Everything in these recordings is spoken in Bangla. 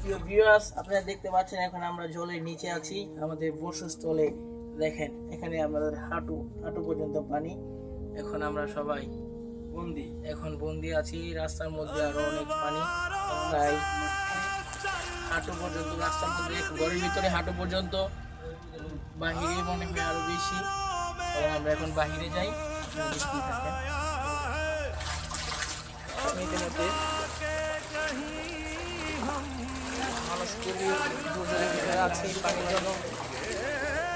প্রিয় ভিউয়ার্স, আপনারা দেখতে পাচ্ছেন এখন আমরা জলের নিচে আছি। আমাদের বসস্থলে দেখেন, এখানে আমাদের হাঁটু হাঁটু পর্যন্ত পানি। এখন আমরা সবাই বন্দি আছি। রাস্তার মধ্যে আরো অনেক পানি, তাই হাঁটু পর্যন্ত রাস্তার মধ্যে, ঘরের ভিতরে হাঁটু পর্যন্ত, বাহিরে মনে হয় আরো বেশি। এবং আমরা এখন বাহিরে যাই। আপনারা দেখতেই থাকেন। ইতিমধ্যে মানুষ খুবই দুর্যোগের ভিতরে আছে। পানির জন্য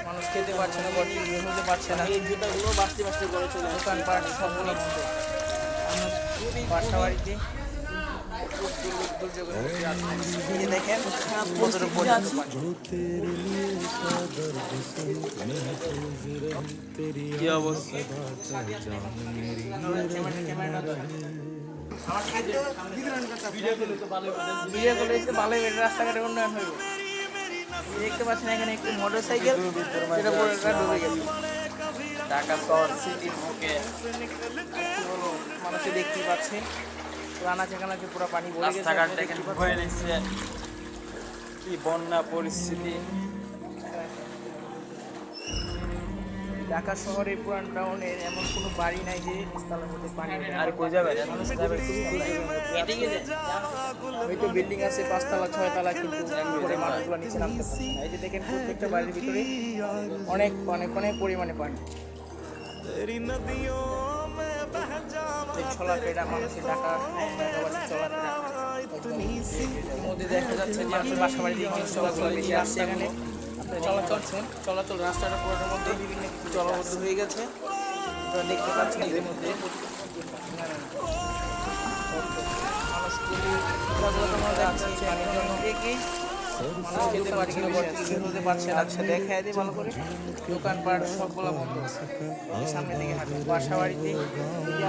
মানুষ খেতে পারছে না, ঘর বের হতে পারছে না। এই জুতাগুলো বাঁচতে বাঁচতে করে চলে, দোকানপাট সব অনেক বাসা বাড়িতে দুর্যোগের মধ্যে আছে। এই যে দেখেন কতটা পর্যন্ত কি অবস্থা। রাস্তাঘাটে উন্নয়ন হইব। দেখতে পাচ্ছেন এখানে একটি মোটর সাইকেল, যেটা পুরোটা ডুবে গেছে। ঢাকা শহর সিটির বুকে মানুষে দেখতেই পাচ্ছে রানাচে কানাচে পুরো পানি ভরে গেছে। কি বন্যা পরিস্থিতি। ঢাকা শহরের পুরান টাউনের এমন কোনো বাড়ি নাই যে নিচতলার মধ্যে পানি আর কই যাবে? হয়তো বিল্ডিং আছে 5 তলা 6 তলা, কিন্তু উপরে মানুষগুলো নিচে নামতে পারছে না। এই যে দেখেন প্রত্যেকটা বাড়ির ভিতরে অনেক অনেক অনেক পরিমাণে পানি। চলাফেরা মানুষের ঢাকাবাসী চলাফেরা মধ্যে দেখা যাচ্ছে যে আপনার বাসা বাড়িতে মানুষ চলাচল বেশি আসছে। এখানে চলাচল রাস্তাটা পুরোটার মধ্যে বিভিন্ন কিছু জলবদ্ধ হয়ে গেছে। আপনারা দেখতে পাচ্ছেন এর মধ্যে মানুষ খুবই পানির জন্য মানুষ খেতে পারছে না, হতে পারছে না। দেখা দিই ভালো করে, দোকানপাট সবগুলো বন্ধ। সামনে থেকে হাঁটুন বাসা বাড়িতে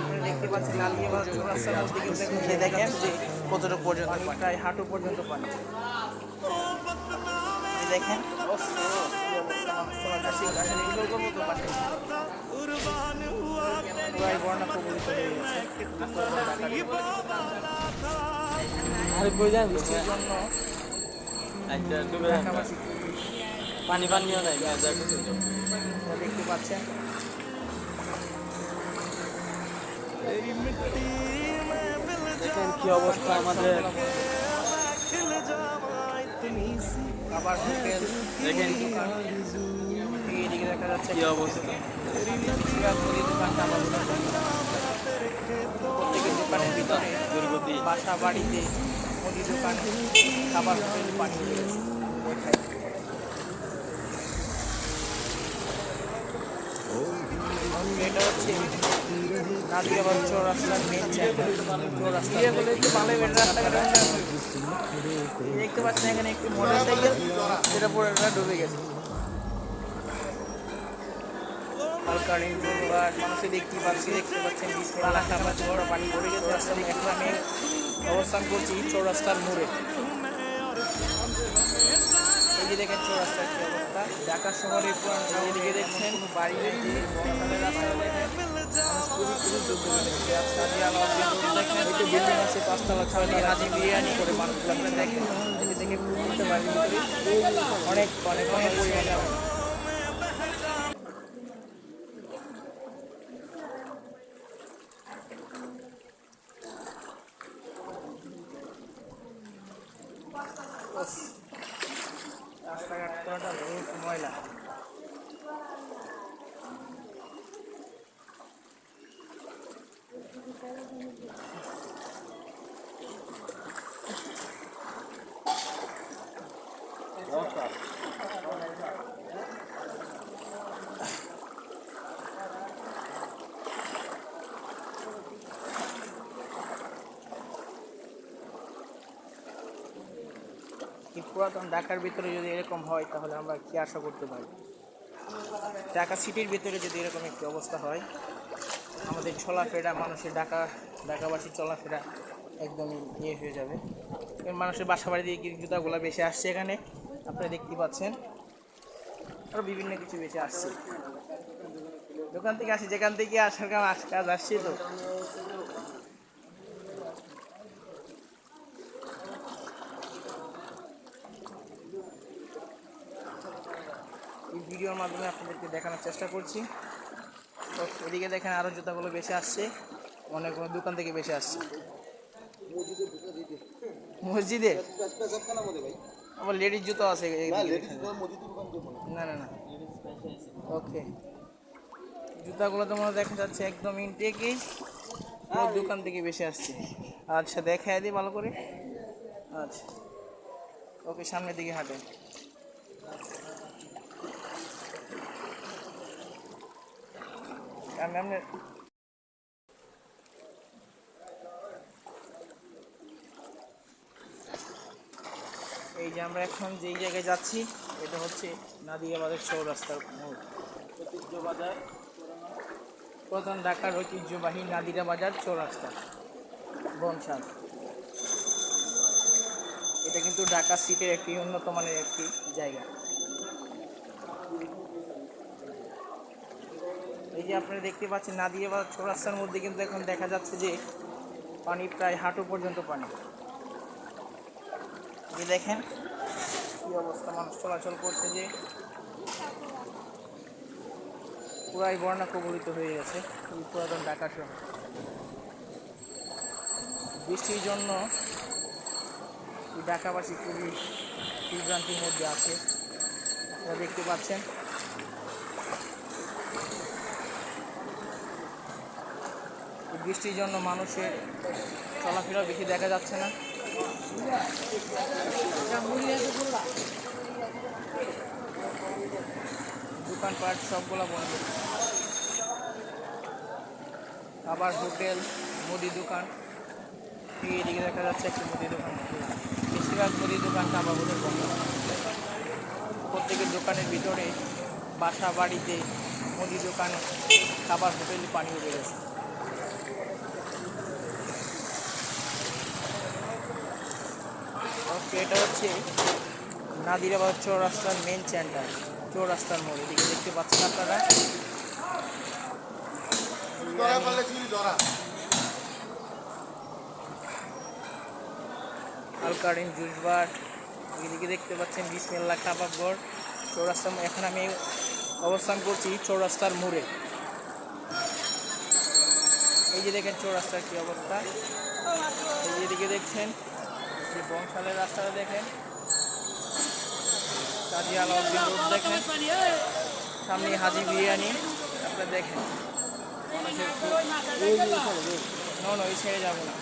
আপনারা দেখতে পাচ্ছেন লালমিয়া রাস্তার মধ্যে কিন্তু দেখেন যে কতটা পর্যন্ত প্রায় হাঁটু পর্যন্ত পানি। দেখেন বর্ণা প্রবলিত হয়ে গেছে। বৃষ্টির জন্য পানি পানিও নাই, দেখতে পাচ্ছেন কি অবস্থা আমাদের। আবার হোটেল দেখেন, এদিকে দেখা যাচ্ছে কি অবস্থা। প্রত্যেকের দোকানের ভিতরে বাসা বাড়িতে মুদি দোকানে খাবার হোটেলে পানি হয়ে গেছে। এটা হচ্ছে নাদিয়াবাদ চৌরাস্তার মেন রাস্তাঘাটে দেখতে পাচ্ছেন এখানে একটি মোটর সাইকেল, যেটা পুরোটা ডুবে গেছে। হালকা মানুষে দেখতে পাচ্ছেন পানি ভরে গেছে। এখন আমি অবস্থান করছি চৌরাস্তার মোড়ে। এই যে দেখেন চৌরাস্তার কি অবস্থা। ঢাকা শহরের পুরান এদিকে দেখছেন বাড়ি বিল্ডিং আছে 5 তলা 6 তলা, হাজি বিরিয়ানি করে মানুষগুলো আপনারা দেখেন। এই যে দেখে প্রত্যেকটা বাড়ির ভিতরে অনেক অনেক অনেক পরিমাণে রাস্তাঘাট করাটা বহুত ময়লা। পুরাতন ঢাকার ভিতরে যদি এরকম হয়, তাহলে আমরা কি আশা করতে পারি? ঢাকা সিটির ভিতরে যদি এরকম একটি অবস্থা হয়, আমাদের চলাফেরা মানুষের ঢাকাবাসীর চলাফেরা একদমই ইয়ে হয়ে যাবে। মানুষের বাসা বাড়ি দিয়ে জুতাগুলো বেশি আসছে এখানে, আপনারা দেখতে পাচ্ছেন। আরও বিভিন্ন কিছু বেশি আসছে। দোকান থেকে আসি, যেখান থেকে আসার কাজ আসছে তো। ভিডিওর মাধ্যমে আপনাদেরকে দেখানোর চেষ্টা করছি। তো এদিকে দেখেন আরও জুতাগুলো বেশি আসছে, অনেকগুলো দোকান থেকে বেশি আসছে। মসজিদে আবার লেডিস জুতো আছে না না না। ওকে, জুতাগুলো তো মনে দেখা যাচ্ছে একদম ইনটেকই দোকান থেকে বেশি আসছে। আচ্ছা দেখাই দিই ভালো করে। আচ্ছা ওকে, সামনের দিকে হাঁটেন। আমি এই যে আমরা এখন যেই জায়গায় যাচ্ছি এটা হচ্ছে নাদিয়া বাজার চৌরাস্তার মোড়। ঐতিহ্য বাজার প্রধান ঢাকার ঐতিহ্যবাহী নাদিরা বাজার চৌরাস্তা বনশাল। এটা কিন্তু ঢাকা সিটির একটি উন্নত মানের একটি জায়গা। এই যে আপনারা দেখতে পাচ্ছেন নাদিয়া বাজার চৌরাস্তার মধ্যে কিন্তু এখন দেখা যাচ্ছে যে পানি প্রায় হাঁটু পর্যন্ত পানি। এই দেখেন কি অবস্থা, মানুষ চলাচল করছে যে পুরাই বন্যা কবলিত হয়ে গেছে এই পুরাতন ঢাকা শহর। বৃষ্টির জন্য এই ঢাকাবাসী খুবই বিভ্রান্তির মধ্যে আছে, আপনারা দেখতে পাচ্ছেন। বৃষ্টির জন্য মানুষের চলাফেরা বেশি দেখা যাচ্ছে না। দোকানপাট সবগুলো বন্ধ, আবার হোটেল, মুদি দোকান, এদিকে দেখা যাচ্ছে একটি মুদি দোকান, বেশিরভাগ মুদি দোকান আবার হোটেল বন্ধ। প্রত্যেকের দোকানের ভিতরে বাসা বাড়িতে মুদি দোকান, খাবার, হোটেলে পানি উঠে গেছে। ওকে, এটা হচ্ছে নাদিরা বাজার চৌরাস্তার মেন সেন্টার, চৌরাস্তার মোড়। এদিকে দেখতে পাচ্ছেন আপনারা আলকারিন জুস বার, এদিকে দেখতে পাচ্ছেন বিসমিল্লাহ কাবাব ঘর। চৌরাস্তা, এখন আমি অবস্থান করছি চৌরাস্তার মোড়ে। এই যে দেখেন চৌরাস্তার কি অবস্থা। এই যে এদিকে দেখছেন যে বংশালের রাস্তাটা দেখেন, কাজী আলাউদ্দিন রোড দেখেন, সামনে হাজি বিরিয়ানি আপনারা দেখেন। মানুষের এই ছেড়ে যাবো না।